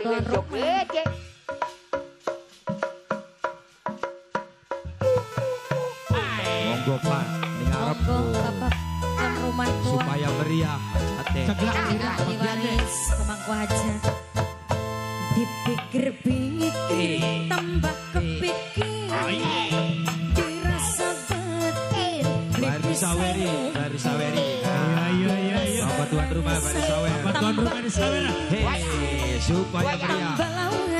tuan rumah. Monggo Pak, ning arep Bapak tuan rumah tua. supaya meriah hati. Diwaris pemangku aja. Dipikir-pikir tambah kepikir. Dirasa batin. Barisaweri. Bapak tuan rumah Barisaweri. Bapak tuan rumah di Sawera. Hei, supaya meriah.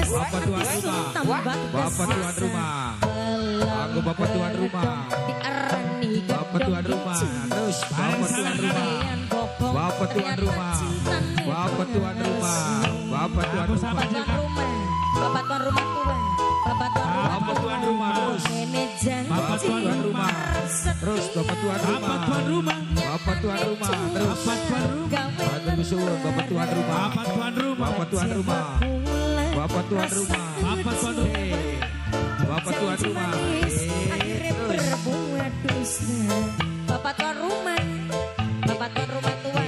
Bapak tuan rumah. Bapak tuan rumah. Aku bapak tuan rumah. Bapak tuan rumah. Terus bapak tuan rumah. Bapak tuan rumah. Bapak tuan rumah. Bapak tuan rumah. Bapak tuan rumah tua. Bapak tuan rumah. Bapak tuan rumah terus. Bapak tuan rumah. Terus bapak tuan rumah. Bapak tuan rumah. Bapak tuan rumah. Terus. Bapak tuan rumah. Bapak suruh bapak tuan rumah. Bapak tuan rumah. Bapak tuan rumah. Bapak tuan rumah. Bapak tuan rumah. Bapak tuan rumah. Terus. Bapak tuan rumah. Bapak tuan rumah tua.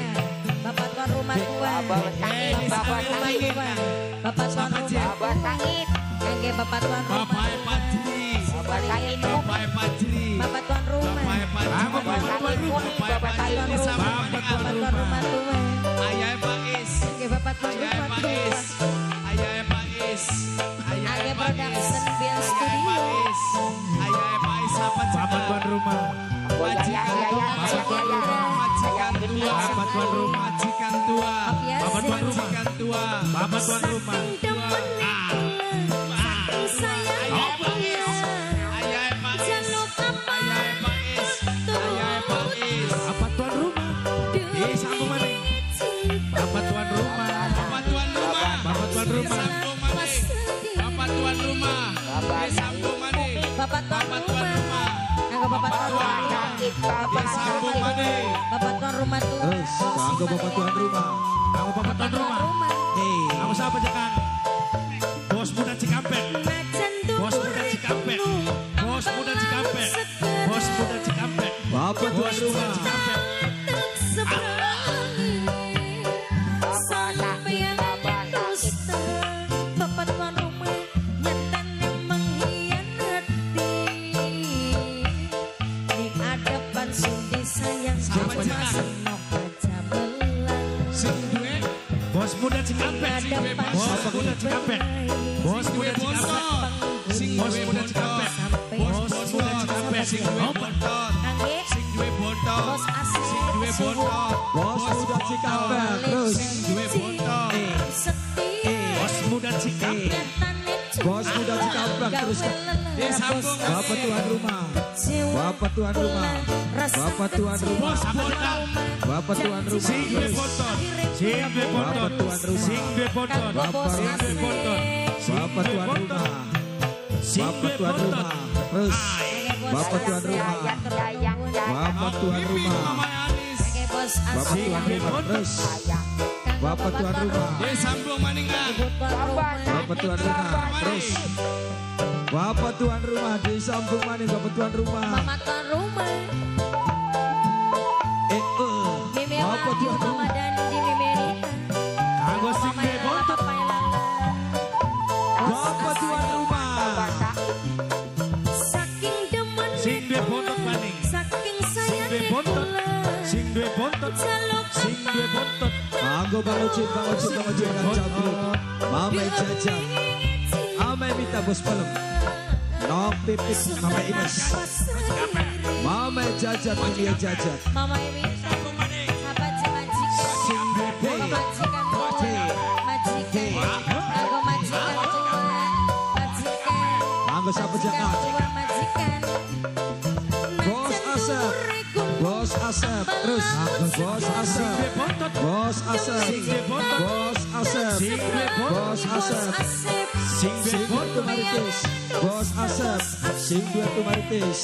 Bapak tuan rumah tua. Bapak rumah tua. Bapak tuan rumah. Bapak sangit. Angge bapak tuan rumah. Bapak Pajri. Bapak sangit. Bapak Pajri. Bapak tuan rumah. Bapak tuan rumah. Bapak tuan rumah. Bapak tuan rumah tua. Ayah Pak Is. Angge bapak tuan Ayah rumah Pak tua. Is. Ayah Pak Is. Angge production Bill Studio. Ayah Pak Is apa Bapak tuan rumah. Majikan tua. Bapak tuan rumah. Majikan tua. Bapak tuan rumah. Majikan tua. Bapak tuan rumah. Majikan tua. Bapak tuan rumah. Ayah Pak Is. Ayah Pak Is. Ayah Pak Is. Ayah Pak Is. Bapak tuan rumah. Sambung maning. Bapak tuan rumah. Bapak tuan rumah. Bapak tuan rumah. Sambung maning. Bapak tuan rumah. Sambung maning. Bapak tuan Bapak tuan rumah. rumah. Angge bapak tuan rumah. Bapak Sambung maning. Bapak tuan rumah tua. Terus. Aku bapak tuan rumah. Aku bapak tuan rumah. Hei. Aku siapa Jakan? Bos muda Cikampek. Bos muda Cikampek. Bos muda Cikampek. Bos muda Cikampek. Bapak tuan rumah. Cikampek. Bapak tuan rumah nyatanya mengkhianati. Di hadapan sudi sayang Sama cuma Jakan. senok aja belang. Sing duwe. Bos muda Cikampek. Sing duwe Bos muda Cikampek. Bos Sing duwe muda Cikampek. bontot. Sing Bos duwe muda bontot. Cikampek. Bos muda Cikampek. Sing duwe bontot. Angge Sing duwe bontot. bos asli Sing duwe bontot. Bos muda Cikampek. Terus. Sing duwe bontot. Bos muda Cikampek. Bos muda Cikampek. Terus. Sambung. Bapak tuan rumah. Bapak tuan rumah. Bapak tuan rumah. Bos bontot. Bapak tuan rumah. Sing duwe Terus. bontot. Sing duwe Bapak tuan rumah. Sing duwe bontot. Bapak Sing duwe bontot. Bapak tuan rumah. Bapak tuan rumah. Terus. Bapak tuan rumah. Bapak tuan rumah. Bapak tuan rumah. Terus. Bapak tuan rumah. Dia sambung maningan. Bapak tuan rumah. Terus. Bapak tuan rumah disambung maning Bapak tuan rumah. Mama tuan rumah. Bapak tuan rumah. Dan di Mimerita. Kanggo sing Mama yang bontot. apa yang lala. Bapak tuan rumah. Saking demen. Sing duwe bontot maning. Saking sayang. duwe bontot. Sing duwe bontot. Sing duwe bontot. Kanggo Bang Ucin kan cabut. Mama jajan. Mama minta bos pelem. Nok pipis Mama Imes. Mama jajan dunia jajan. Mama ini Sambung maning. apa majikan? Sing duwe bontot. Majikan tua. Majikan. Aku majikan tua. Majikan. Kanggo siapa jangan? Tua majikan. Bos Asep. Bos Asep. Terus. Bos Asep. Duwe bontot. Bos Asep. Bos Asep. Bos Asep. Sing duwe Sing bontot. tu maritis. Bos Asep. Sing dua tu maritis.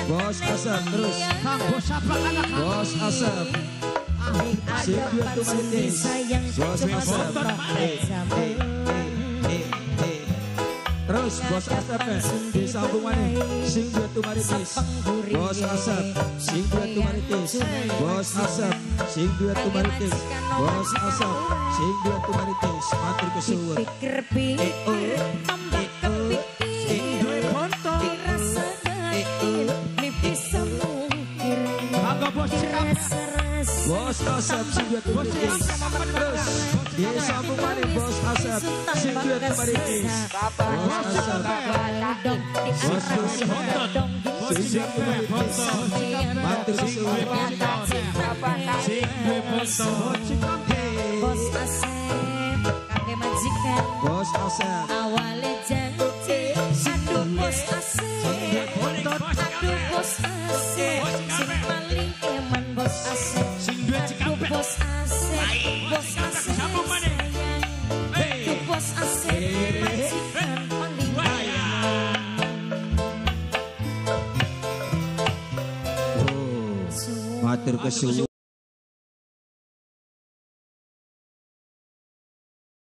Bos Asep. Terus. Bos apa anak? Bos Asep. Sing dua tu maritis. Bos Asep. Terus. Terus bos Asep disambung maning sing duet tumaritis. Bos Asep sing duet tumaritis. Bos Asep sing duet tumaritis. Bos Asep sing duet tumaritis. Matur kesuwun. Pikir-pikir tambah kepikir Sing duwe foto. rasa batin mimpi semungkir Mangga bos sikap. Bos Asep sing duet tumaritis. Terus disambung maning bos Asep sing duet tumaritis. Bos Asep Bos sikap foto. matur kesuwun. Sing duwe foto. Bos Asep kangge majikan Bos Asep awale janji aduh bos Asep aduh bos Asep sing paling eman bos Asep Sing duwe aduh cikampek. bos Asep bos Asep Sambung maning. sayang aduh bos Asep majikan paling matur kesuwun.